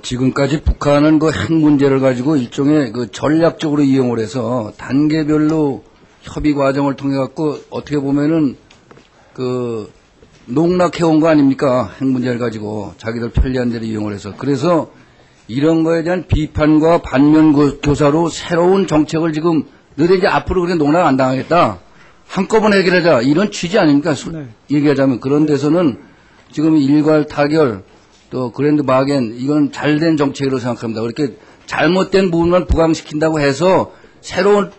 지금까지 북한은 그 핵 문제를 가지고 일종의 그 전략적으로 이용을 해서 단계별로 협의 과정을 통해 갖고 어떻게 보면은 그 농락해온 거 아닙니까? 핵 문제를 가지고 자기들 편리한 대로 이용을 해서. 그래서 이런 거에 대한 비판과 반면 교사로 새로운 정책을 지금 너네 이제 앞으로 그렇게 농락 안 당하겠다. 한꺼번에 해결하자. 이런 취지 아닙니까? 네. 얘기하자면. 그런 데서는 지금 일괄 타결 또 그랜드 바겐 이건 잘된 정책으로 생각합니다. 그렇게 잘못된 부분만 부강시킨다고 해서 새로운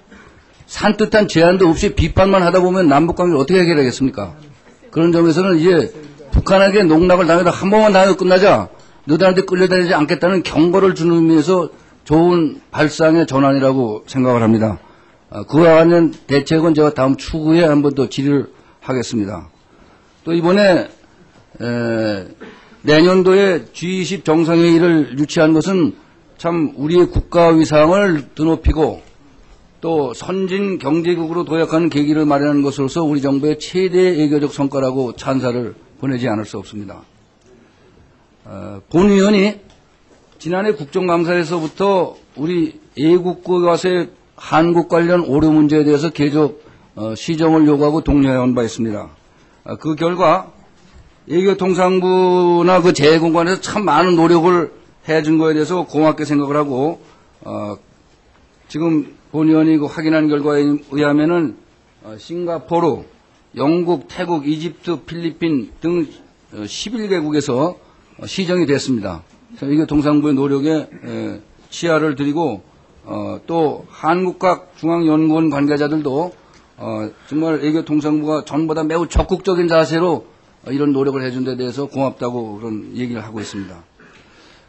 산뜻한 제안도 없이 비판만 하다 보면 남북관계를 어떻게 해결하겠습니까? 그런 점에서는 이제 북한에게 농락을 당해도 한 번만 당해도 끝나자. 너희들한테 끌려다니지 않겠다는 경고를 주는 의미에서 좋은 발상의 전환이라고 생각을 합니다. 그와 관련 대책은 제가 다음 추후에 한번 더 질의를 하겠습니다. 또 이번에 내년도에 G20 정상회의를 유치한 것은 참 우리의 국가 위상을 드높이고 또 선진 경제국으로 도약하는 계기를 마련하는 것으로서 우리 정부의 최대 외교적 성과라고 찬사를 보내지 않을 수 없습니다. 본 의원이 지난해 국정감사에서부터 우리 애국교과서의 한국 관련 오류 문제에 대해서 계속 시정을 요구하고 독려해온 바 있습니다. 그 결과 외교통상부나 그 재공관에서 참 많은 노력을 해준 거에 대해서 고맙게 생각을 하고 지금 본 의원이 그 확인한 결과에 의하면은 싱가포르, 영국, 태국, 이집트, 필리핀 등 11개국에서 시정이 됐습니다. 외교통상부의 노력에 치하를 드리고 또 한국각 중앙연구원 관계자들도 정말 외교통상부가 전보다 매우 적극적인 자세로 이런 노력을 해준 데 대해서 고맙다고 그런 얘기를 하고 있습니다.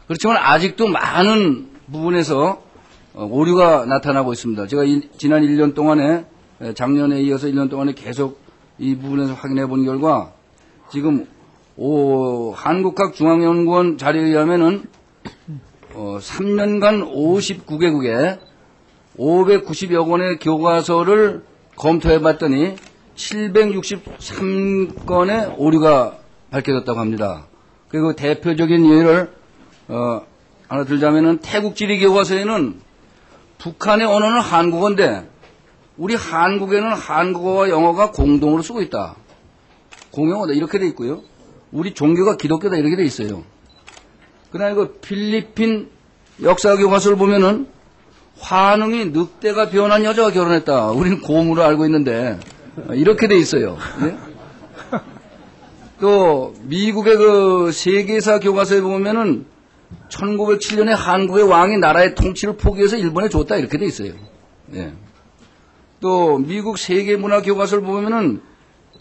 그렇지만 아직도 많은 부분에서 오류가 나타나고 있습니다. 제가 지난 1년 동안에 작년에 이어서 1년 동안에 계속 이 부분에서 확인해 본 결과 지금 한국학 중앙연구원 자료에 의하면은 3년간 59개국에 590여 권의 교과서를 검토해 봤더니 763건의 오류가 밝혀졌다고 합니다. 그리고 대표적인 예를 하나 들자면은 태국 지리 교과서에는 북한의 언어는 한국어인데 우리 한국에는 한국어와 영어가 공동으로 쓰고 있다. 공용어다 이렇게 돼 있고요. 우리 종교가 기독교다 이렇게 돼 있어요. 그다음에 그 필리핀 역사 교과서를 보면은 환웅이 늑대가 변한 여자와 결혼했다. 우리는 고음으로 알고 있는데 이렇게 돼 있어요. 네? 또 미국의 그 세계사 교과서에 보면은 1907년에 한국의 왕이 나라의 통치를 포기해서 일본에 줬다 이렇게 돼 있어요. 네. 또 미국 세계문화 교과서를 보면은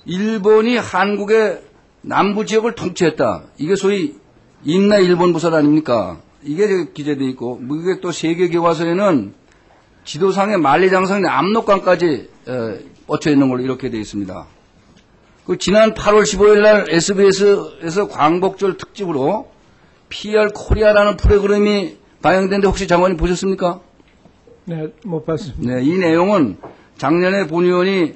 일본이 한국의 남부 지역을 통치했다. 이게 소위 인나 일본 부설 아닙니까? 이게 기재되어 있고 미국의 또 세계 교과서에는 지도상의 만리장성 압록강까지 뻗쳐 있는 걸로 이렇게 되어 있습니다. 그 지난 8월 15일 날 SBS에서 광복절 특집으로 PR 코리아라는 프로그램이 방영됐는데 혹시 장관님 보셨습니까? 네, 못 봤습니다. 네, 이 내용은 작년에 본 의원이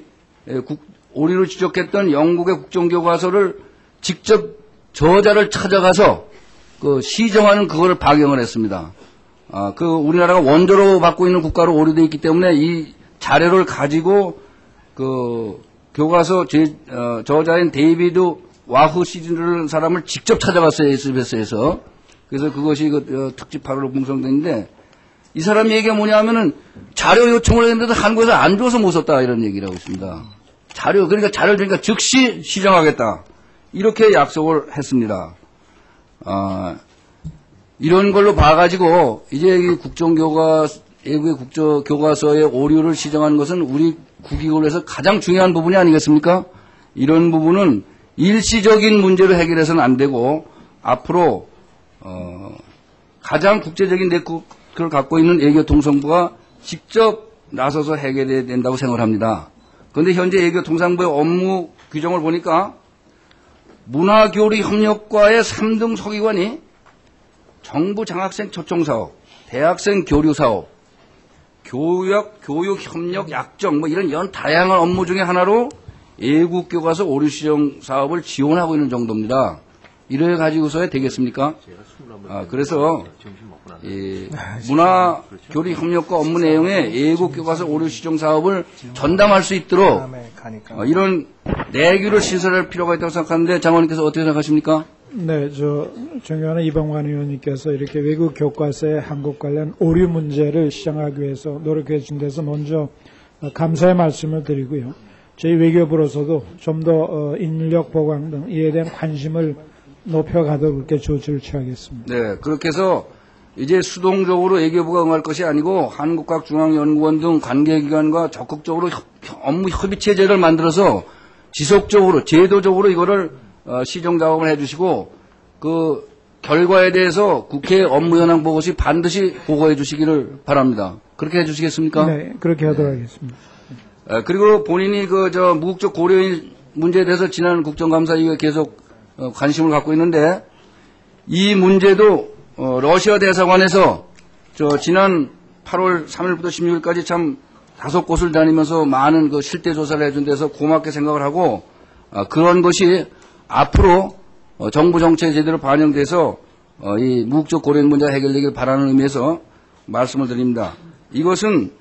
오류를 지적했던 영국의 국정교과서를 직접 저자를 찾아가서 그 시정하는 그거를 방영을 했습니다. 그 우리나라가 원조로 받고 있는 국가로 오류되어 있기 때문에 이 자료를 가지고 그 교과서 저자인 데이비드 와흐 씨라는 사람을 직접 찾아갔어요, SBS에서. 그래서 그것이 그 특집 8호로 공성됐는데 이 사람 얘기가 뭐냐 하면은 자료 요청을 했는데도 한국에서 안 줘서 못 썼다 이런 얘기를 하고 있습니다. 그러니까 자료를 주니까 즉시 시정하겠다. 이렇게 약속을 했습니다. 이런 걸로 봐가지고 이제 외국의 국정교과서의 오류를 시정하는 것은 우리 국익을 위해서 가장 중요한 부분이 아니겠습니까? 이런 부분은 일시적인 문제로 해결해서는 안 되고 앞으로 가장 국제적인 네트워크를 갖고 있는 외교통상부가 직접 나서서 해결해야 된다고 생각을 합니다. 그런데 현재 외교통상부의 업무 규정을 보니까 문화교류협력과의 3등 소기관이 정부 장학생 초청사업, 대학생 교류사업, 교육협력 약정 뭐 이런 다양한 업무 중에 하나로 애국교과서 오류시정 사업을 지원하고 있는 정도입니다. 이래 가지고서야 되겠습니까? 그래서 이 문화 교류 협력과 업무 내용의 애국 교과서 오류 시정 사업을 전담할 수 있도록 이런 내규를 신설할 필요가 있다고 생각하는데 장관님께서 어떻게 생각하십니까? 네, 존경하는 이병관 의원님께서 이렇게 외국 교과서의 한국 관련 오류 문제를 시정하기 위해서 노력해 준 데서 먼저 감사의 말씀을 드리고요. 저희 외교부로서도 좀 더 인력 보강 등 이에 대한 관심을 높여가도록 그렇게 조치를 취하겠습니다. 네, 그렇게 해서 이제 수동적으로 외교부가 응할 것이 아니고 한국과학중앙연구원 등 관계기관과 적극적으로 업무 협의 체제를 만들어서 지속적으로 제도적으로 이거를 시정 작업을 해주시고 그 결과에 대해서 국회 업무 현황 보고 시 반드시 보고해 주시기를 바랍니다. 그렇게 해주시겠습니까? 네, 그렇게 하도록 하겠습니다. 그리고 본인이 무국적 고려인 문제에 대해서 지난 국정감사위에 계속 관심을 갖고 있는데 이 문제도 러시아 대사관에서 지난 8월 3일부터 16일까지 참 5곳을 다니면서 많은 그 실태 조사를 해준 데서 고맙게 생각을 하고 그런 것이 앞으로 정부 정책에 제대로 반영돼서 이 무국적 고려인 문제가 해결되길 바라는 의미에서 말씀을 드립니다. 이것은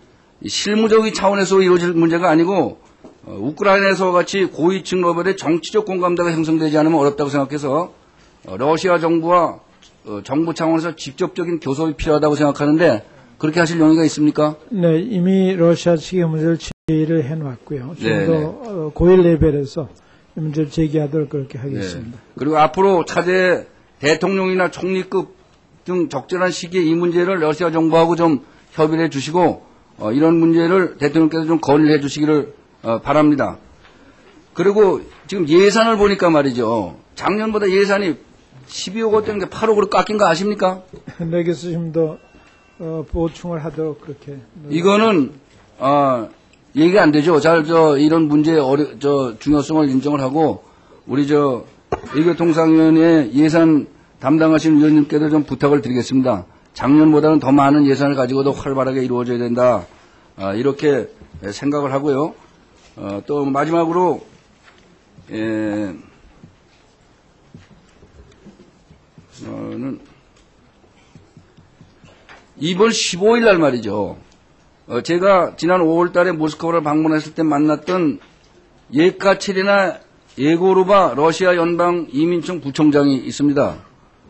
실무적인 차원에서 이루어질 문제가 아니고 우크라이나에서 같이 고위층 레벨의 정치적 공감대가 형성되지 않으면 어렵다고 생각해서 러시아 정부와 정부 차원에서 직접적인 교섭이 필요하다고 생각하는데 그렇게 하실 용의가 있습니까? 네, 이미 러시아 측의 문제를 제의를 해놓았고요. 좀 더 고위 레벨에서 이 문제를 제기하도록 그렇게 하겠습니다. 네. 그리고 앞으로 차제 대통령이나 총리급 등 적절한 시기에 이 문제를 러시아 정부하고 좀 협의를 해주시고 이런 문제를 대통령께서 좀 건의를 해주시기를 바랍니다. 그리고 지금 예산을 보니까 말이죠. 작년보다 예산이 12억 때문에 8억으로 깎인 거 아십니까? 내게서 좀 더 보충을 하도록 그렇게. 이거는 얘기가 안 되죠. 이런 문제의 중요성을 인정을 하고 우리 외교통상위원회 예산 담당하시는 위원님께도 좀 부탁을 드리겠습니다. 작년보다는 더 많은 예산을 가지고도 활발하게 이루어져야 된다. 이렇게 생각을 하고요. 또 마지막으로 이번 15일 날 말이죠. 제가 지난 5월 달에 모스크바를 방문했을 때 만났던 예카체리나 예고르바 러시아 연방 이민청 부총장이 있습니다.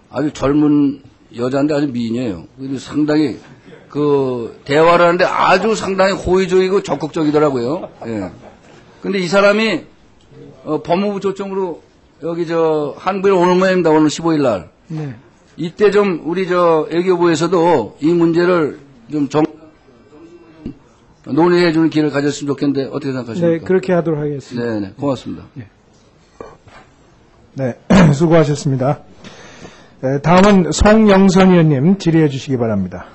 아주 젊은 여자인데 아주 미인이에요. 그리고 상당히 대화를 하는데 아주 상당히 호의적이고 적극적이더라고요. 예. 근데 이 사람이 법무부 초청으로 여기 한국에 오는 모양입니다. 오늘 15일 날. 네. 이때 좀 우리 외교부에서도 이 문제를 좀 논의해 주는 기회를 가졌으면 좋겠는데 어떻게 생각하십니까? 네, 그렇게 하도록 하겠습니다. 네, 고맙습니다. 네, 수고하셨습니다. 다음은 송영선 의원님 질의해 주시기 바랍니다.